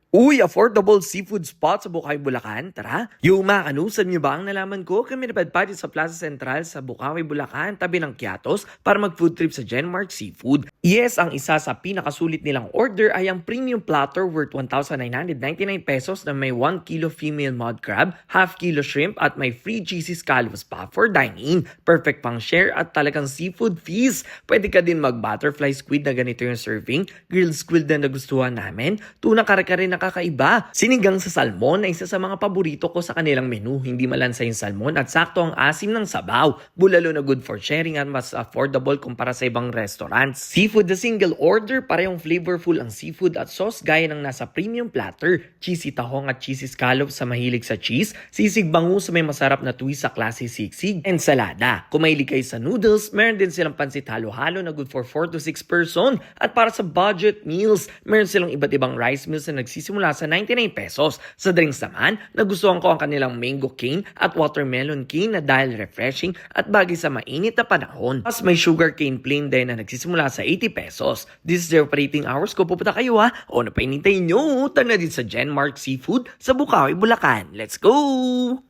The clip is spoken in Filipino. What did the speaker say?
Uy, affordable seafood spot sa Bukawi, Bulacan. Tara! Yung mga kanusan niyo ba ang nalaman ko? Kami napadpad sa Plaza Central sa Bukawi, Bulacan, tabi ng Quiatos para mag-food trip sa Genmark Seafood. Yes, ang isa sa pinakasulit nilang order ay ang premium platter worth 1,999 pesos na may 1 kilo female mud crab, half kilo shrimp at may free cheesy scallops pa for dining. Perfect pang share at talagang seafood feast. Pwede ka din mag-butterfly squid na ganito yung serving, grilled squid na nagustuhan namin, tuna kare-kare na kakaiba. Sinigang sa salmon ay isa sa mga paborito ko sa kanilang menu. Hindi malansa yung salmon at sakto ang asim ng sabaw. Bulalo na good for sharing at mas affordable kumpara sa ibang restaurants. Seafood na single order, parehong flavorful ang seafood at sauce gaya ng nasa premium platter. Cheesy tahong at cheesy scallops sa mahilig sa cheese. Sisig bangus sa may masarap na twist sa klase siksig. Ensalada. Kung mahilig kayo sa noodles, meron din silang pansit halo-halo na good for 4 to 6 person. At para sa budget meals, meron silang iba't ibang rice meals na nagsisimula sa 99 pesos. Sa drinks naman, nagustuhan ko ang kanilang mango cane at watermelon cane na dahil refreshing at bagay sa mainit na panahon. Mas may sugar cane plain din na nagsisimula sa 80 pesos. This is their operating hours. Kung pupunta kayo o napainintay nyo, tara na din sa Genmark Seafood sa Bukawi, Bulacan. Let's go!